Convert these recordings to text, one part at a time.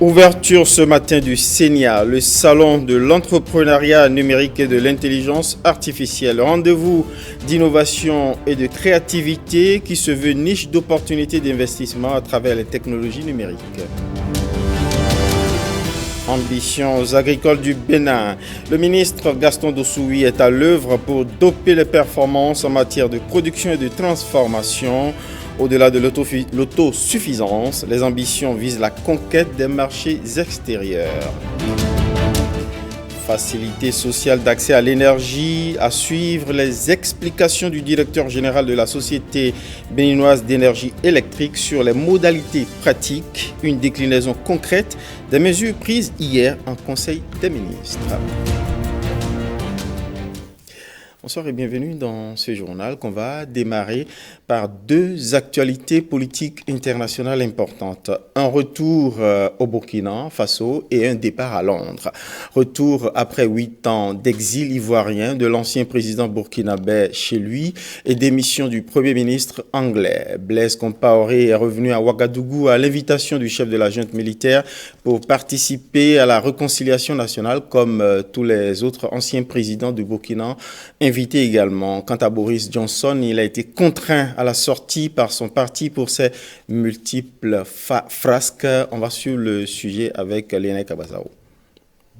Ouverture ce matin du CENIA, le salon de l'entrepreneuriat numérique et de l'intelligence artificielle. Rendez-vous d'innovation et de créativité qui se veut niche d'opportunités d'investissement à travers les technologies numériques. Ambitions agricoles du Bénin. Le ministre Gaston Dossoui est à l'œuvre pour doper les performances en matière de production et de transformation. Au-delà de l'autosuffisance, les ambitions visent la conquête des marchés extérieurs. Facilité sociale d'accès à l'énergie, à suivre les explications du directeur général de la Société béninoise d'énergie électrique sur les modalités pratiques, une déclinaison concrète des mesures prises hier en Conseil des ministres. Bonsoir et bienvenue dans ce journal qu'on va démarrer par deux actualités politiques internationales importantes. Un retour au Burkina Faso et un départ à Londres. Retour après 8 ans d'exil ivoirien de l'ancien président burkinabé chez lui et démission du Premier ministre anglais. Blaise Compaoré est revenu à Ouagadougou à l'invitation du chef de la junte militaire pour participer à la réconciliation nationale comme tous les autres anciens présidents du Burkina invité également. Quant à Boris Johnson, il a été contraint à la sortie par son parti pour ses multiples frasques. On va sur le sujet avec Léna Kabazao.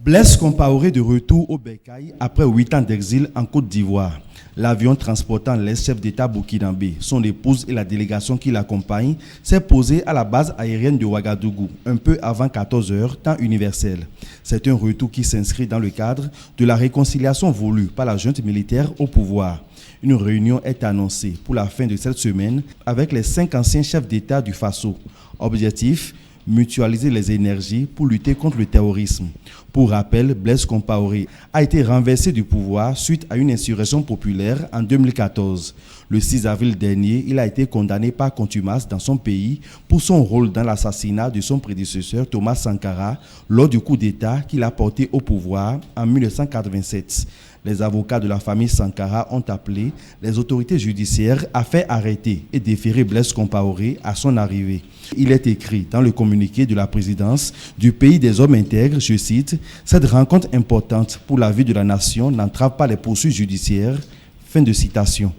Blaise Compaoré de retour au Bercail après 8 ans d'exil en Côte d'Ivoire. L'avion transportant les chefs d'État burkinabé, son épouse et la délégation qui l'accompagne s'est posé à la base aérienne de Ouagadougou, un peu avant 14h, temps universel. C'est un retour qui s'inscrit dans le cadre de la réconciliation voulue par la junte militaire au pouvoir. Une réunion est annoncée pour la fin de cette semaine avec les 5 anciens chefs d'État du Faso. Objectif : mutualiser les énergies pour lutter contre le terrorisme. Pour rappel, Blaise Compaoré a été renversé du pouvoir suite à une insurrection populaire en 2014. Le 6 avril dernier, il a été condamné par contumace dans son pays pour son rôle dans l'assassinat de son prédécesseur Thomas Sankara lors du coup d'État qu'il a porté au pouvoir en 1987. Les avocats de la famille Sankara ont appelé les autorités judiciaires à faire arrêter et déférer Blaise Compaoré à son arrivée. Il est écrit dans le communiqué de la présidence du pays des hommes intègres, je cite, « Cette rencontre importante pour la vie de la nation n'entrave pas les poursuites judiciaires ». Fin de citation.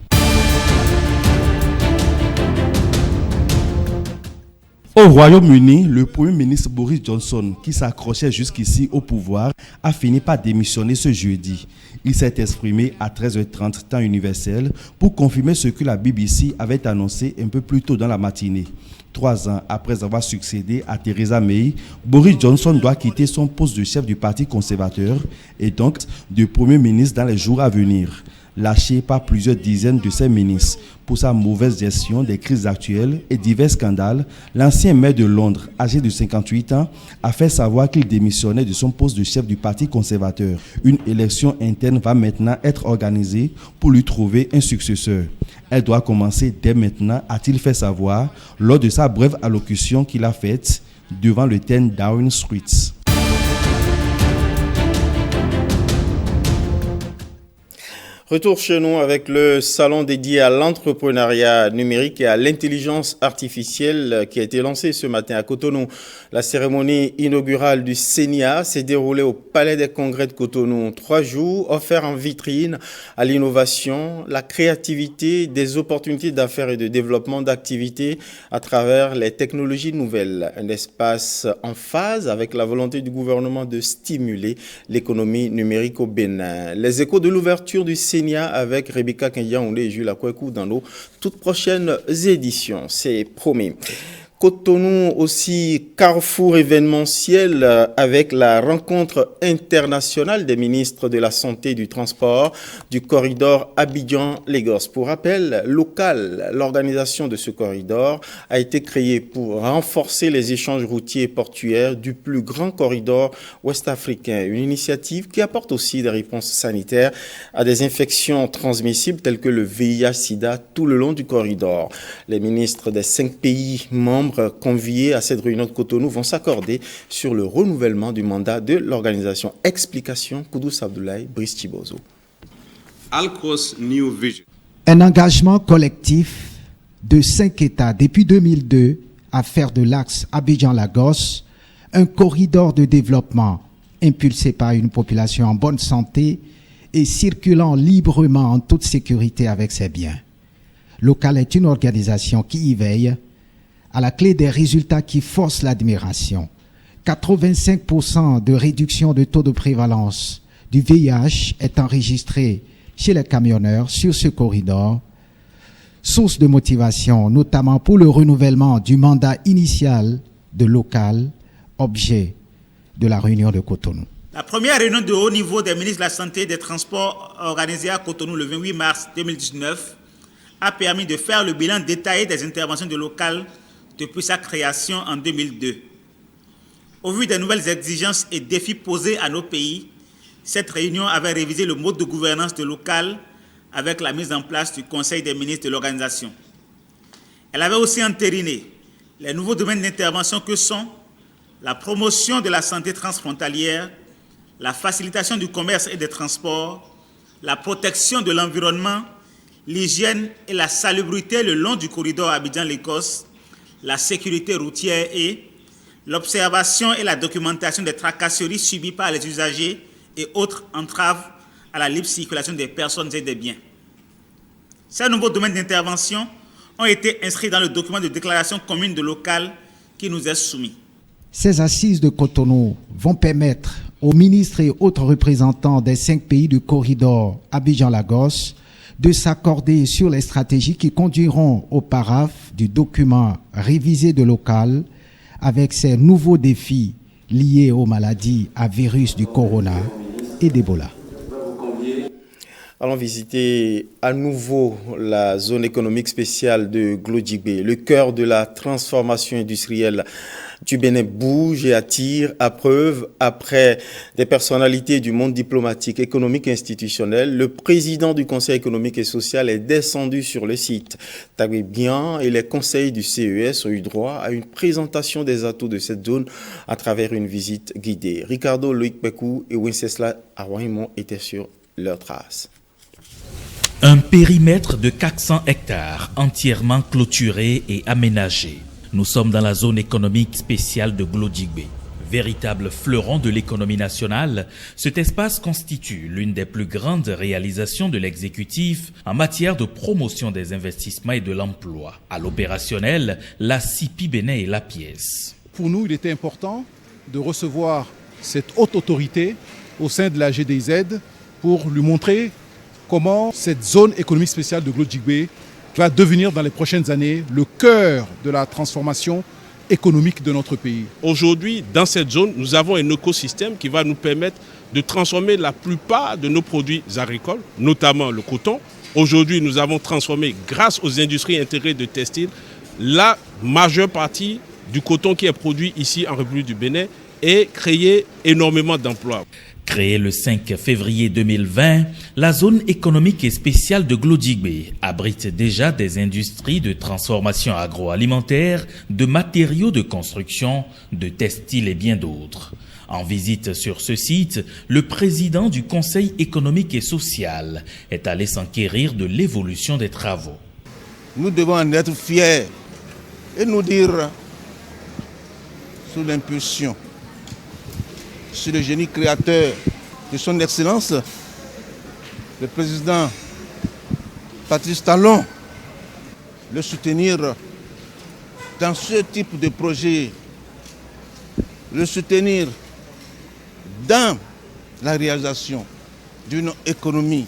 Au Royaume-Uni, le Premier ministre Boris Johnson, qui s'accrochait jusqu'ici au pouvoir, a fini par démissionner ce jeudi. Il s'est exprimé à 13h30 temps universel pour confirmer ce que la BBC avait annoncé un peu plus tôt dans la matinée. 3 ans après avoir succédé à Theresa May, Boris Johnson doit quitter son poste de chef du Parti conservateur et donc de Premier ministre dans les jours à venir. Lâché par plusieurs dizaines de ses ministres pour sa mauvaise gestion des crises actuelles et divers scandales, l'ancien maire de Londres, âgé de 58 ans, a fait savoir qu'il démissionnait de son poste de chef du Parti conservateur. Une élection interne va maintenant être organisée pour lui trouver un successeur. Elle doit commencer dès maintenant, a-t-il fait savoir, lors de sa brève allocution qu'il a faite devant le 10 Downing Street. Retour chez nous avec le salon dédié à l'entrepreneuriat numérique et à l'intelligence artificielle qui a été lancé ce matin à Cotonou. La cérémonie inaugurale du CENIA s'est déroulée au Palais des Congrès de Cotonou. 3 jours offerts en vitrine à l'innovation, la créativité, des opportunités d'affaires et de développement d'activités à travers les technologies nouvelles. Un espace en phase avec la volonté du gouvernement de stimuler l'économie numérique au Bénin. Les échos de l'ouverture du CENIA avec Rebecca Kenyaoundé et Jules Akwekou dans nos toutes prochaines éditions. C'est promis. Cotonou aussi carrefour événementiel avec la rencontre internationale des ministres de la Santé et du Transport du corridor Abidjan-Lagos. Pour rappel, local, l'organisation de ce corridor a été créée pour renforcer les échanges routiers et portuaires du plus grand corridor ouest-africain. Une initiative qui apporte aussi des réponses sanitaires à des infections transmissibles telles que le VIH-Sida tout le long du corridor. Les ministres des 5 pays membres conviés à cette réunion de Cotonou vont s'accorder sur le renouvellement du mandat de l'organisation. Explication, Koudous Abdoulaye, Brice Thibozo. Alcos New Vision. Un engagement collectif de 5 États depuis 2002 à faire de l'axe Abidjan-Lagos un corridor de développement impulsé par une population en bonne santé et circulant librement en toute sécurité avec ses biens. Local est une organisation qui y veille à la clé des résultats qui forcent l'admiration. 85% de réduction de taux de prévalence du VIH est enregistré chez les camionneurs sur ce corridor, source de motivation notamment pour le renouvellement du mandat initial de Local, objet de la réunion de Cotonou. La première réunion de haut niveau des ministres de la Santé et des Transports organisée à Cotonou le 28 mars 2019 a permis de faire le bilan détaillé des interventions de Local depuis sa création en 2002. Au vu des nouvelles exigences et défis posés à nos pays, cette réunion avait révisé le mode de gouvernance de Local avec la mise en place du Conseil des ministres de l'organisation. Elle avait aussi entériné les nouveaux domaines d'intervention que sont la promotion de la santé transfrontalière, la facilitation du commerce et des transports, la protection de l'environnement, l'hygiène et la salubrité le long du corridor Abidjan-Lagos, la sécurité routière et l'observation et la documentation des tracasseries subies par les usagers et autres entraves à la libre circulation des personnes et des biens. Ces nouveaux domaines d'intervention ont été inscrits dans le document de déclaration commune de Local qui nous est soumis. Ces assises de Cotonou vont permettre aux ministres et autres représentants des 5 pays du corridor Abidjan-Lagos de s'accorder sur les stratégies qui conduiront au paraphe du document révisé de Local avec ces nouveaux défis liés aux maladies à virus du corona et d'Ebola. Allons visiter à nouveau la zone économique spéciale de Glodjibé. Le cœur de la transformation industrielle du Bénin bouge et attire à preuve, après des personnalités du monde diplomatique, économique et institutionnel, le président du Conseil économique et social est descendu sur le site. Tagué Bien et les conseils du CES ont eu droit à une présentation des atouts de cette zone à travers une visite guidée. Ricardo Loïc Bekou et Wenceslas Arouaimon étaient sur leurs traces. Un périmètre de 400 hectares entièrement clôturé et aménagé. Nous sommes dans la zone économique spéciale de Glodjibé. Véritable fleuron de l'économie nationale, cet espace constitue l'une des plus grandes réalisations de l'exécutif en matière de promotion des investissements et de l'emploi. À l'opérationnel, la CIPI Bénin est la pièce. Pour nous, il était important de recevoir cette haute autorité au sein de la GDZ pour lui montrer comment cette zone économique spéciale de Glodjibé va devenir dans les prochaines années le cœur de la transformation économique de notre pays. Aujourd'hui, dans cette zone, nous avons un écosystème qui va nous permettre de transformer la plupart de nos produits agricoles, notamment le coton. Aujourd'hui, nous avons transformé, grâce aux industries intégrées de textile, la majeure partie du coton qui est produit ici en République du Bénin et créé énormément d'emplois. Créée le 5 février 2020, la zone économique et spéciale de Glodjibé abrite déjà des industries de transformation agroalimentaire, de matériaux de construction, de textiles et bien d'autres. En visite sur ce site, le président du Conseil économique et social est allé s'enquérir de l'évolution des travaux. Nous devons en être fiers et nous dire, sous l'impulsion, sur le génie créateur de son Excellence, le président Patrice Talon, le soutenir dans ce type de projet, le soutenir dans la réalisation d'une économie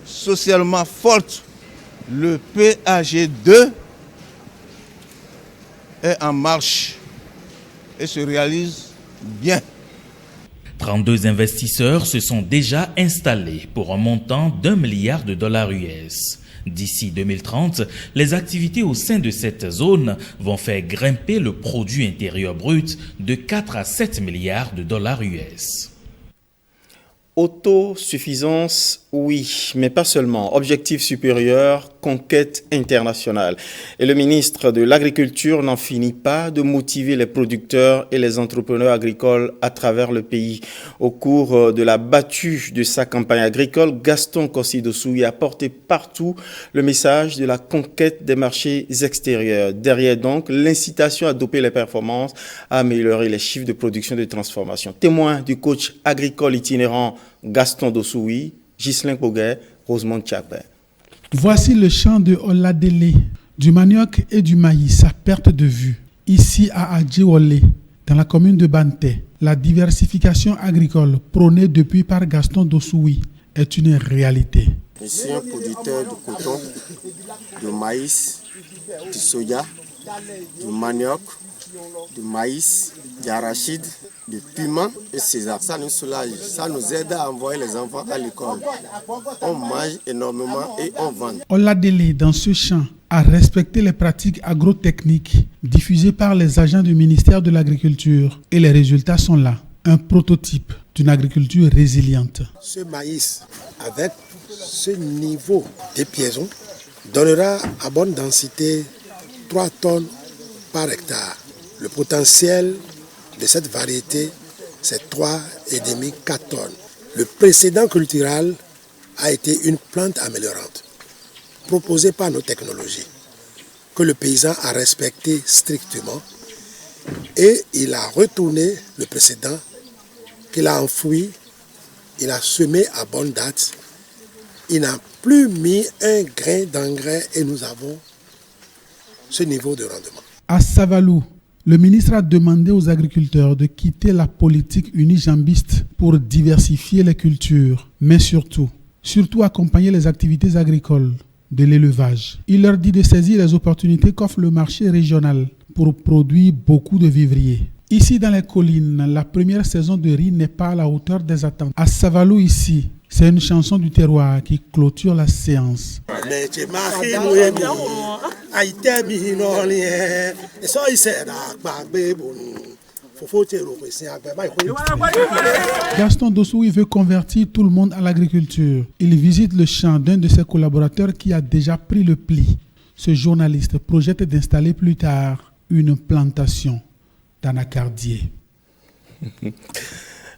socialement forte. Le PAG2 est en marche et se réalise bien. 32 investisseurs se sont déjà installés pour un montant d'$1 milliard US. D'ici 2030, les activités au sein de cette zone vont faire grimper le produit intérieur brut de 4 à 7 milliards $. Autosuffisance, oui, mais pas seulement. Objectif supérieur, conquête internationale. Et le ministre de l'Agriculture n'en finit pas de motiver les producteurs et les entrepreneurs agricoles à travers le pays. Au cours de la battue de sa campagne agricole, Gaston Kossi-Dossoui a porté partout le message de la conquête des marchés extérieurs. Derrière donc l'incitation à doper les performances, à améliorer les chiffres de production et de transformation. Témoin du coach agricole itinérant Gaston Dossoui, Ghislain Poguet, Rosemont Tchapin. Voici le champ de Oladele, du manioc et du maïs à perte de vue. Ici à Adjiwole, dans la commune de Banté, la diversification agricole prônée depuis par Gaston Dossoui est une réalité. Je suis un producteur de coton, de maïs, du soja, du manioc, du maïs, d'arachide, de piment et César. Ça nous soulage, ça nous aide à envoyer les enfants à l'école. On mange énormément et on vend. Oladele, dans ce champ, a respecté les pratiques agrotechniques diffusées par les agents du ministère de l'Agriculture. Et les résultats sont là. Un prototype d'une agriculture résiliente. Ce maïs, avec ce niveau d'épiaison, donnera à bonne densité 3 tonnes par hectare. Le potentiel de cette variété, c'est 3,5-4 tonnes. Le précédent cultural a été une plante améliorante, proposée par nos technologies, que le paysan a respecté strictement et il a retourné le précédent qu'il a enfoui, il a semé à bonne date, il n'a plus mis un grain d'engrais et nous avons ce niveau de rendement. À Savalou, le ministre a demandé aux agriculteurs de quitter la politique unijambiste pour diversifier les cultures, mais surtout accompagner les activités agricoles de l'élevage. Il leur dit de saisir les opportunités qu'offre le marché régional pour produire beaucoup de vivriers. Ici dans les collines, la première saison de riz n'est pas à la hauteur des attentes. À Savalou ici, c'est une chanson du terroir qui clôture la séance. Gaston Dossoui veut convertir tout le monde à l'agriculture. Il visite le champ d'un de ses collaborateurs qui a déjà pris le pli. Ce journaliste projette d'installer plus tard une plantation d'anacardier.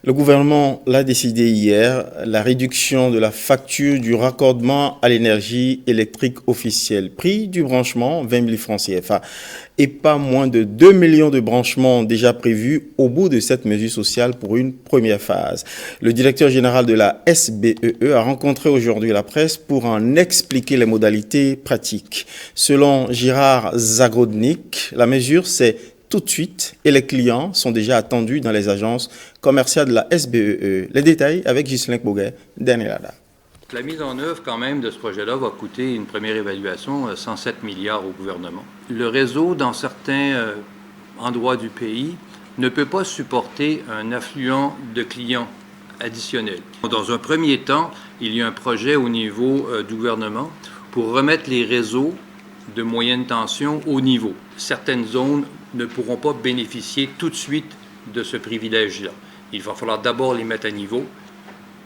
Le gouvernement l'a décidé hier, la réduction de la facture du raccordement à l'énergie électrique officielle. Prix du branchement, 20 000 francs CFA. Et pas moins de 2 millions de branchements déjà prévus au bout de cette mesure sociale pour une première phase. Le directeur général de la SBEE a rencontré aujourd'hui la presse pour en expliquer les modalités pratiques. Selon Girard Zagrodnik, la mesure c'est tout de suite et les clients sont déjà attendus dans les agences commerciales de la SBEE. Les détails avec Ghislain Poguet, Danielada. La mise en œuvre quand même de ce projet-là va coûter une première évaluation 107 milliards au gouvernement. Le réseau dans certains endroits du pays ne peut pas supporter un affluent de clients additionnels. Dans un premier temps, il y a un projet au niveau du gouvernement pour remettre les réseaux de moyenne tension au niveau. Certaines zones ne pourront pas bénéficier tout de suite de ce privilège-là. Il va falloir d'abord les mettre à niveau.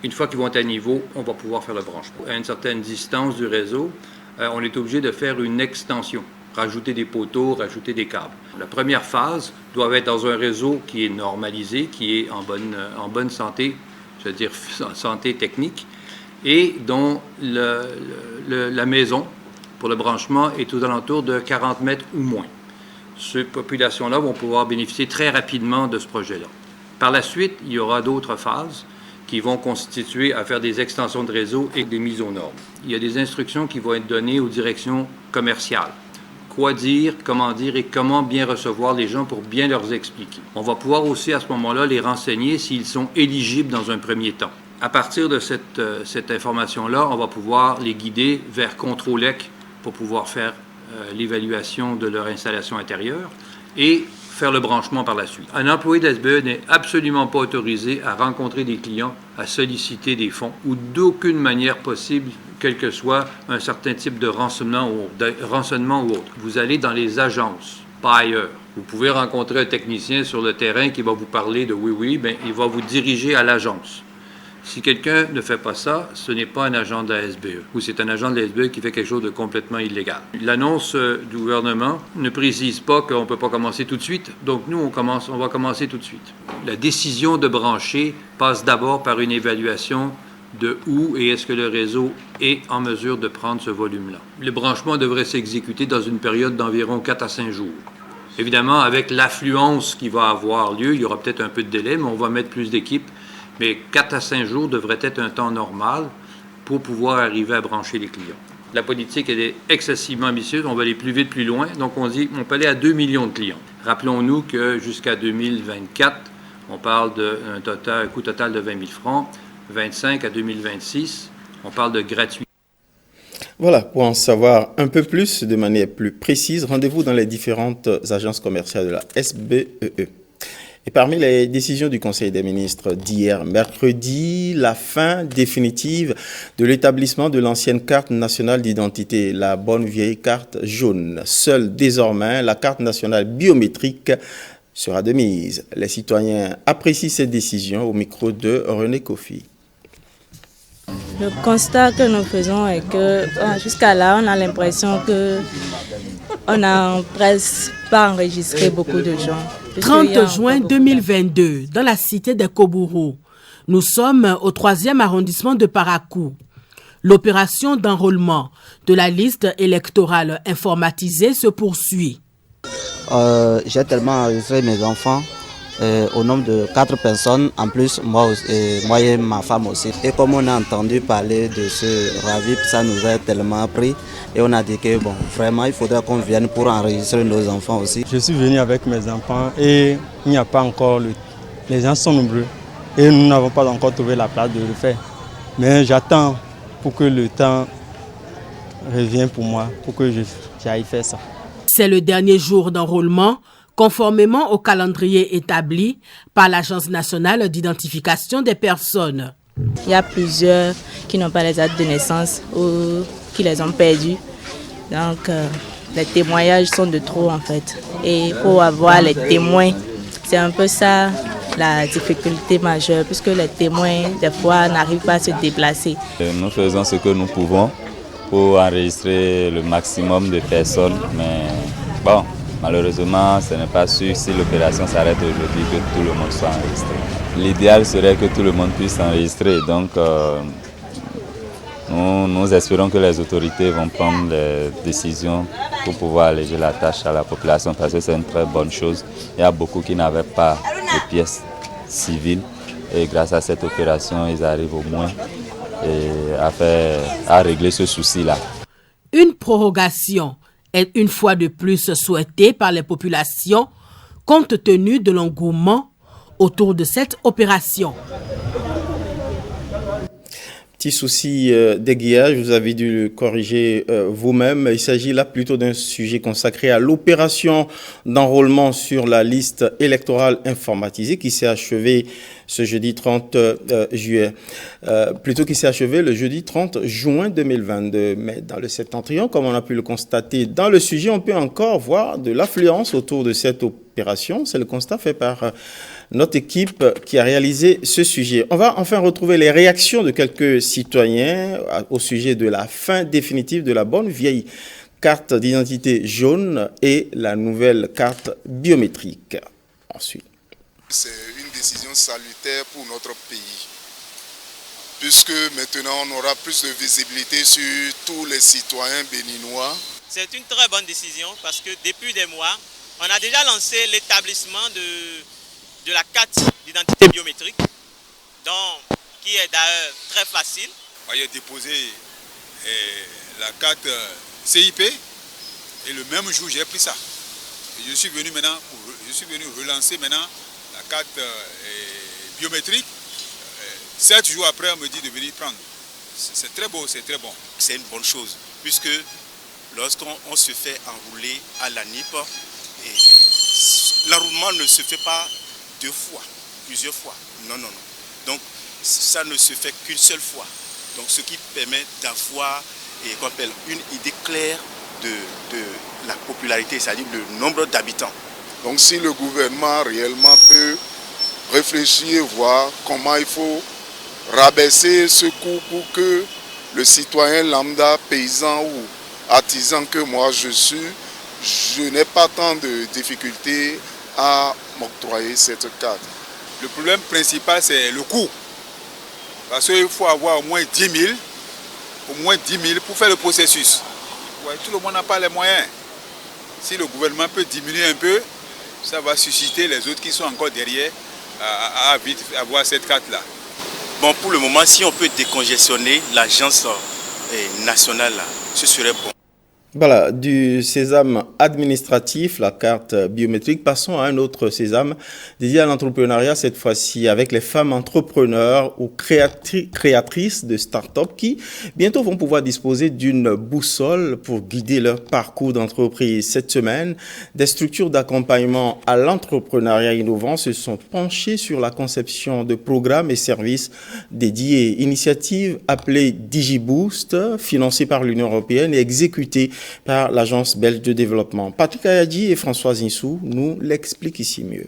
Une fois qu'ils vont être à niveau, on va pouvoir faire le branchement. À une certaine distance du réseau, on est obligé de faire une extension, rajouter des poteaux, rajouter des câbles. La première phase doit être dans un réseau qui est normalisé, qui est en bonne santé, je veux dire santé technique, et dont la maison pour le branchement est aux alentours de 40 mètres ou moins. Ces populations-là vont pouvoir bénéficier très rapidement de ce projet-là. Par la suite, il y aura d'autres phases qui vont constituer à faire des extensions de réseau et des mises aux normes. Il y a des instructions qui vont être données aux directions commerciales. Quoi dire et comment bien recevoir les gens pour bien leur expliquer. On va pouvoir aussi à ce moment-là les renseigner s'ils sont éligibles dans un premier temps. À partir de cette information-là, on va pouvoir les guider vers Controlec pour pouvoir faire l'évaluation de leur installation intérieure et faire le branchement par la suite. Un employé d'SBE n'est absolument pas autorisé à rencontrer des clients, à solliciter des fonds ou d'aucune manière possible, quel que soit un certain type de renseignement ou autre. Vous allez dans les agences, pas ailleurs. Vous pouvez rencontrer un technicien sur le terrain qui va vous parler de oui, il va vous diriger à l'agence. Si quelqu'un ne fait pas ça, ce n'est pas un agent de la SBE ou c'est un agent de la SBE qui fait quelque chose de complètement illégal. L'annonce du gouvernement ne précise pas qu'on ne peut pas commencer tout de suite, donc nous, on va commencer tout de suite. La décision de brancher passe d'abord par une évaluation de où et est-ce que le réseau est en mesure de prendre ce volume-là. Le branchement devrait s'exécuter dans une période d'environ 4 à 5 jours. Évidemment, avec l'affluence qui va avoir lieu, il y aura peut-être un peu de délai, mais on va mettre plus d'équipes. Mais 4 à 5 jours devrait être un temps normal pour pouvoir arriver à brancher les clients. La politique, elle est excessivement ambitieuse. On va aller plus vite, plus loin. Donc, on dit on peut aller à 2 millions de clients. Rappelons-nous que jusqu'à 2024, on parle d'un coût total de 20 000 francs. 25 à 2026, on parle de gratuit. Voilà, pour en savoir un peu plus, de manière plus précise, rendez-vous dans les différentes agences commerciales de la SBEE. Et parmi les décisions du Conseil des ministres d'hier mercredi, la fin définitive de l'établissement de l'ancienne carte nationale d'identité, la bonne vieille carte jaune. Seule désormais la carte nationale biométrique sera de mise. Les citoyens apprécient cette décision au micro de René Kofi. Le constat que nous faisons est que jusqu'à là, on a l'impression que on n'a presque pas enregistré beaucoup de gens. 30 juin 2022, dans la cité de Kobourou. Nous sommes au 3e arrondissement de Parakou. L'opération d'enrôlement de la liste électorale informatisée se poursuit. J'ai tellement enregistré mes enfants au nombre de 4 personnes, en plus moi et ma femme aussi. Et comme on a entendu parler de ce RAVIP, ça nous a tellement pris et on a dit que bon, vraiment il faudrait qu'on vienne pour enregistrer nos enfants aussi. Je suis venu avec mes enfants et il n'y a pas encore, les gens sont nombreux et nous n'avons pas encore trouvé la place de le faire. Mais j'attends pour que le temps revienne pour moi, pour que j'aille faire ça. C'est le dernier jour d'enrôlement, conformément au calendrier établi par l'Agence nationale d'identification des personnes. Il y a plusieurs qui n'ont pas les dates de naissance ou qui les ont perdues. Donc, les témoignages sont de trop en fait. Et pour avoir les témoins, c'est un peu ça la difficulté majeure, puisque les témoins, des fois, n'arrivent pas à se déplacer. Nous faisons ce que nous pouvons pour enregistrer le maximum de personnes, mais bon, malheureusement, ce n'est pas sûr si l'opération s'arrête aujourd'hui que tout le monde soit enregistré. L'idéal serait que tout le monde puisse s'enregistrer, donc nous espérons que les autorités vont prendre les décisions pour pouvoir alléger la tâche à la population parce que c'est une très bonne chose. Il y a beaucoup qui n'avaient pas de pièces civiles et grâce à cette opération, ils arrivent au moins à régler ce souci-là. Une prorogation est une fois de plus souhaitée par les populations compte tenu de l'engouement autour de cette opération. Petit souci d'aiguillage, vous avez dû le corriger vous-même. Il s'agit là plutôt d'un sujet consacré à l'opération d'enrôlement sur la liste électorale informatisée qui s'est achevée ce jeudi 30 juillet. Plutôt qui s'est achevée le jeudi 30 juin 2022. Mais dans le septentrion, comme on a pu le constater dans le sujet, on peut encore voir de l'affluence autour de cette opération. C'est le constat fait par notre équipe qui a réalisé ce sujet. On va enfin retrouver les réactions de quelques citoyens au sujet de la fin définitive de la bonne vieille carte d'identité jaune et la nouvelle carte biométrique. Ensuite. C'est une décision salutaire pour notre pays, puisque maintenant on aura plus de visibilité sur tous les citoyens béninois. C'est une très bonne décision parce que depuis des mois, on a déjà lancé l'établissement de la carte d'identité biométrique, qui est d'ailleurs très facile. J'ai déposé la carte CIP et le même jour j'ai pris ça. Et je suis venu relancer maintenant la carte biométrique. 7 jours après, on me dit de venir prendre. C'est très beau, c'est très bon. C'est une bonne chose, puisque lorsqu'on se fait enrouler à la NIP, l'enroulement ne se fait pas 2 fois, plusieurs fois. Non. Donc, ça ne se fait qu'une seule fois. Donc, ce qui permet d'avoir une idée claire de la popularité, c'est-à-dire le nombre d'habitants. Donc, si le gouvernement réellement peut réfléchir, voir comment il faut rabaisser ce coût pour que le citoyen lambda, paysan ou artisan que moi je suis, je n'ai pas tant de difficultés à m'octroyer cette carte. Le problème principal, c'est le coût. Parce qu'il faut avoir au moins 10 000 pour faire le processus. Ouais, tout le monde n'a pas les moyens. Si le gouvernement peut diminuer un peu, ça va susciter les autres qui sont encore derrière à vite avoir cette carte-là. Bon, pour le moment, si on peut décongestionner l'agence nationale, là, ce serait bon. Voilà, du sésame administratif, la carte biométrique, passons à un autre sésame dédié à l'entrepreneuriat, cette fois-ci avec les femmes entrepreneurs ou créatrices de start-up qui bientôt vont pouvoir disposer d'une boussole pour guider leur parcours d'entreprise. Cette semaine, des structures d'accompagnement à l'entrepreneuriat innovant se sont penchées sur la conception de programmes et services dédiés. Initiative appelée DigiBoost, financée par l'Union européenne et exécutée par l'Agence belge de développement. Patrick Ayadji et Françoise Insou nous l'expliquent ici mieux.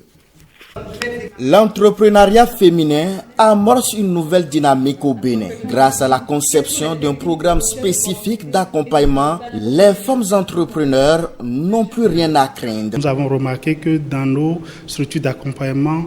L'entrepreneuriat féminin amorce une nouvelle dynamique au Bénin. Grâce à la conception d'un programme spécifique d'accompagnement, les femmes entrepreneurs n'ont plus rien à craindre. Nous avons remarqué que dans nos structures d'accompagnement,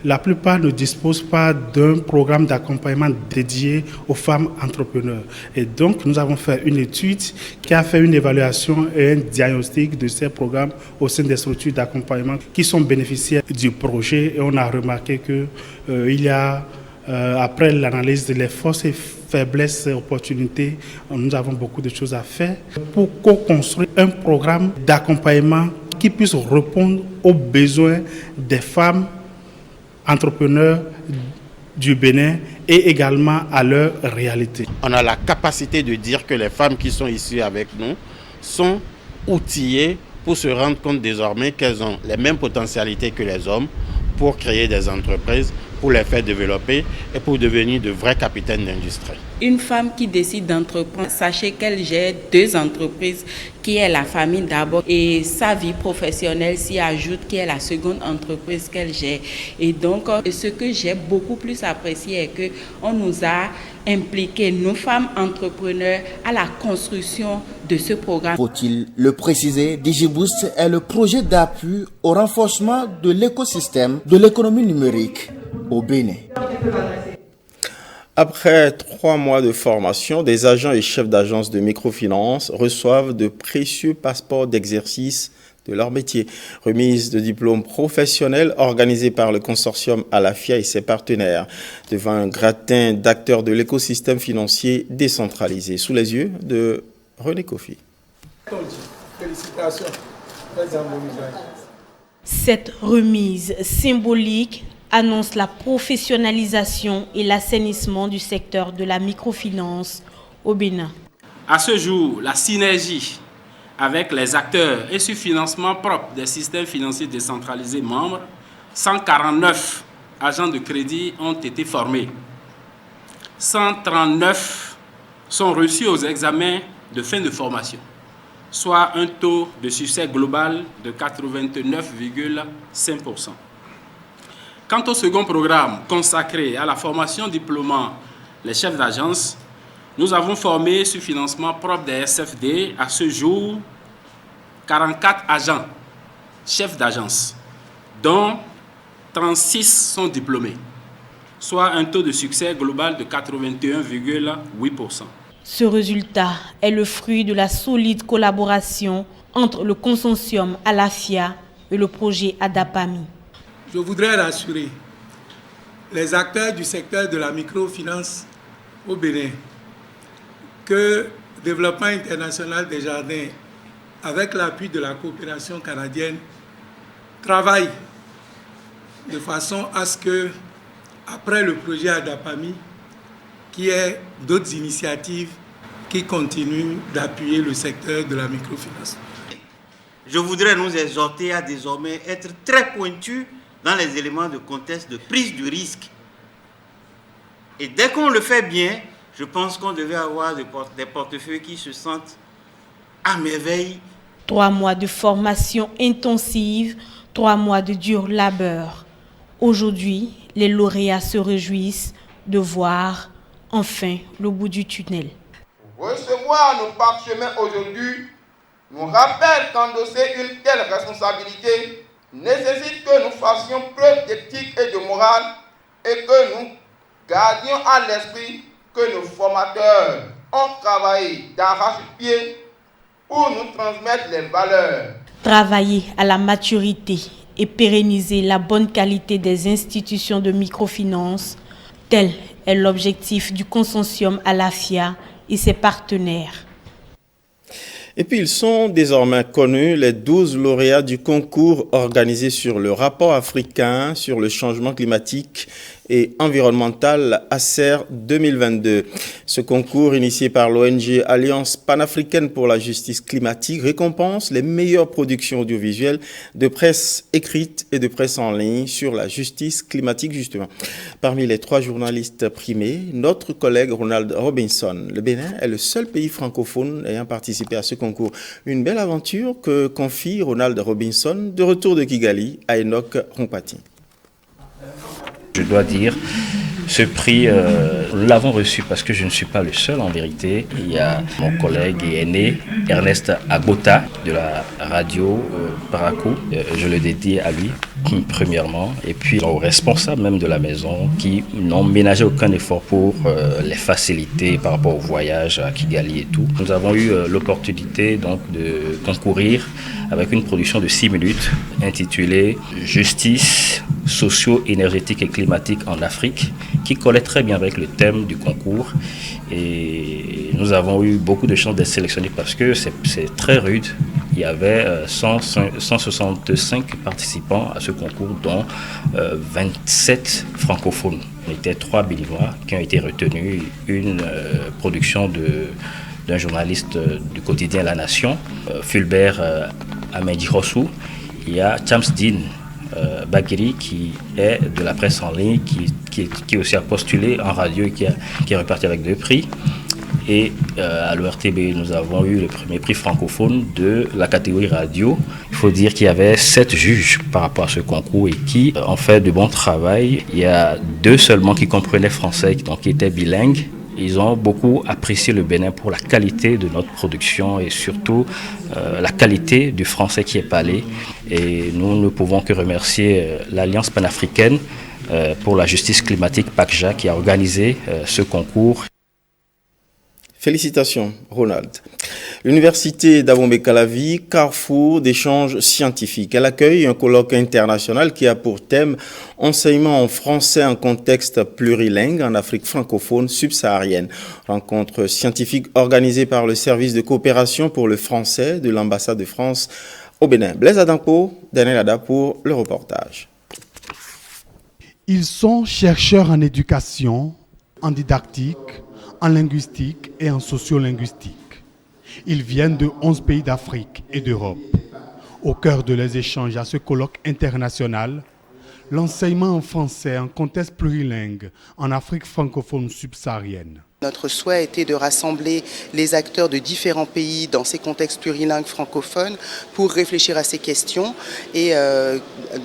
la plupart ne disposent pas d'un programme d'accompagnement dédié aux femmes entrepreneurs. Et donc, nous avons fait une étude qui a fait une évaluation et un diagnostic de ces programmes au sein des structures d'accompagnement qui sont bénéficiaires du projet. Et on a remarqué qu'il y a, après l'analyse des forces et faiblesses et opportunités, nous avons beaucoup de choses à faire pour co-construire un programme d'accompagnement qui puisse répondre aux besoins des femmes entrepreneurs du Bénin et également à leur réalité. On a la capacité de dire que les femmes qui sont ici avec nous sont outillées pour se rendre compte désormais qu'elles ont les mêmes potentialités que les hommes pour créer des entreprises, pour les faire développer et pour devenir de vrais capitaines d'industrie. Une femme qui décide d'entreprendre, sachez qu'elle gère 2 entreprises, qui est la famille d'abord, et sa vie professionnelle s'y ajoute, qui est la seconde entreprise qu'elle gère. Et donc, ce que j'ai beaucoup plus apprécié est qu'on nous a impliqué, nos femmes entrepreneurs, à la construction de ce programme. Faut-il le préciser, DigiBoost est le projet d'appui au renforcement de l'écosystème de l'économie numérique au Bénin. Après 3 mois de formation, des agents et chefs d'agence de microfinance reçoivent de précieux passeports d'exercice de leur métier. Remise de diplômes professionnels organisée par le consortium Alafia et ses partenaires devant un gratin d'acteurs de l'écosystème financier décentralisé. Sous les yeux de René Kofi. Félicitations. Cette remise symbolique annonce la professionnalisation et l'assainissement du secteur de la microfinance au Bénin. À ce jour, la synergie avec les acteurs et sur financement propre des systèmes financiers décentralisés membres, 149 agents de crédit ont été formés. 139 sont reçus aux examens de fin de formation, soit un taux de succès global de 89,5%. Quant au second programme consacré à la formation diplômant les chefs d'agence, nous avons formé sur financement propre des SFD à ce jour 44 agents chefs d'agence, dont 36 sont diplômés, soit un taux de succès global de 81,8%. Ce résultat est le fruit de la solide collaboration entre le consortium Alafia et le projet Adapami. Je voudrais rassurer les acteurs du secteur de la microfinance au Bénin que Développement international des jardins, avec l'appui de la coopération canadienne, travaille de façon à ce que, après le projet Adapami, qu'il y ait d'autres initiatives qui continuent d'appuyer le secteur de la microfinance. Je voudrais nous exhorter à désormais être très pointus dans les éléments de contexte de prise du risque. Et dès qu'on le fait bien, je pense qu'on devait avoir des portefeuilles qui se sentent à merveille. 3 mois de formation intensive, 3 mois de dur labeur. Aujourd'hui, les lauréats se réjouissent de voir enfin le bout du tunnel. Recevoir nos parchemins aujourd'hui nous rappelle qu'endosser une telle responsabilité nécessite que nous fassions preuve d'éthique et de morale et que nous gardions à l'esprit que nos formateurs ont travaillé d'arrache-pied pour nous transmettre les valeurs. Travailler à la maturité et pérenniser la bonne qualité des institutions de microfinance, tel est l'objectif du consortium Alafia et ses partenaires. Et puis ils sont désormais connus, les 12 lauréats du concours organisé sur le rapport africain sur le changement climatique et environnemental ACER 2022. Ce concours, initié par l'ONG Alliance panafricaine pour la justice climatique, récompense les meilleures productions audiovisuelles de presse écrite et de presse en ligne sur la justice climatique, justement. Parmi les 3 journalistes primés, notre collègue Ronald Robinson. Le Bénin est le seul pays francophone ayant participé à ce concours. Une belle aventure que confie Ronald Robinson, de retour de Kigali à Enoch Rompati. Je dois dire, ce prix, nous l'avons reçu parce que je ne suis pas le seul en vérité. Il y a mon collègue et aîné, Ernest Agbota, de la radio Parakou. Je le dédie à lui, premièrement. Et puis aux responsables même de la maison qui n'ont ménagé aucun effort pour les faciliter par rapport au voyage à Kigali et tout. Nous avons eu l'opportunité donc de concourir avec une production de 6 minutes intitulée « Justice socio-énergétique et climatique en Afrique » qui collait très bien avec le thème du concours. Et nous avons eu beaucoup de chance d'être sélectionnés parce que c'est très rude. Il y avait 165 participants à ce concours, dont 27 francophones. On était 3 béninois qui ont été retenus, une production d'un journaliste du quotidien La Nation, Fulbert Amendi Rossou. Il y a Chamsdin Bagiri qui est de la presse en ligne, qui aussi a postulé en radio et qui est reparti avec 2 prix. Et à l'ORTB, nous avons eu le premier prix francophone de la catégorie radio. Il faut dire qu'il y avait 7 juges par rapport à ce concours et qui ont fait de bon travail. Il y a 2 seulement qui comprenaient français, donc qui étaient bilingues. Ils ont beaucoup apprécié le Bénin pour la qualité de notre production et surtout la qualité du français qui est parlé. Et nous ne pouvons que remercier l'Alliance panafricaine pour la justice climatique, PACJA, qui a organisé ce concours. Félicitations, Ronald. L'université d'Abomey-Calavi, carrefour d'échanges scientifiques. Elle accueille un colloque international qui a pour thème enseignement en français en contexte plurilingue en Afrique francophone subsaharienne. Rencontre scientifique organisée par le service de coopération pour le français de l'ambassade de France au Bénin. Blaise Adampo, Daniel Ada pour le reportage. Ils sont chercheurs en éducation, en didactique, en linguistique et en sociolinguistique. Ils viennent de 11 pays d'Afrique et d'Europe. Au cœur de leurs échanges à ce colloque international, l'enseignement en français en contexte plurilingue en Afrique francophone subsaharienne. Notre souhait était de rassembler les acteurs de différents pays dans ces contextes plurilingues francophones pour réfléchir à ces questions et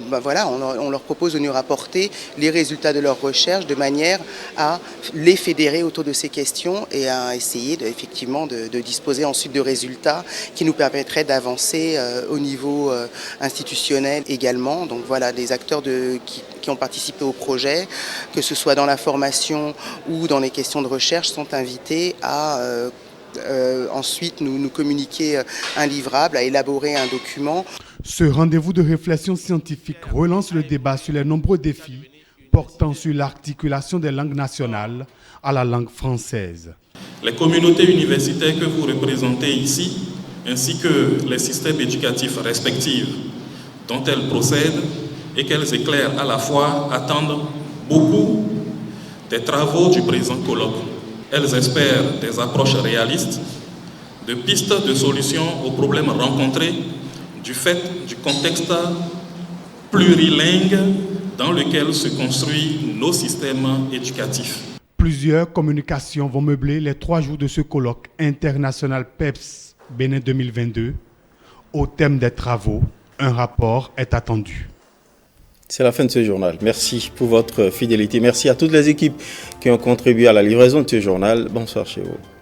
voilà, on leur propose de nous rapporter les résultats de leurs recherches de manière à les fédérer autour de ces questions et à essayer effectivement de disposer ensuite de résultats qui nous permettraient d'avancer au niveau institutionnel également. Donc voilà, des acteurs qui ont participé au projet, que ce soit dans la formation ou dans les questions de recherche, sont invités à ensuite nous communiquer un livrable, à élaborer un document. Ce rendez-vous de réflexion scientifique relance le débat sur les nombreux défis portant sur l'articulation des langues nationales à la langue française. Les communautés universitaires que vous représentez ici, ainsi que les systèmes éducatifs respectifs dont elles procèdent et qu'elles éclairent à la fois, attendent beaucoup des travaux du présent colloque. Elles espèrent des approches réalistes, de pistes de solutions aux problèmes rencontrés du fait du contexte plurilingue dans lequel se construisent nos systèmes éducatifs. Plusieurs communications vont meubler les 3 jours de ce colloque international PEPS Bénin 2022. Au thème des travaux, un rapport est attendu. C'est la fin de ce journal. Merci pour votre fidélité. Merci à toutes les équipes qui ont contribué à la livraison de ce journal. Bonsoir chez vous.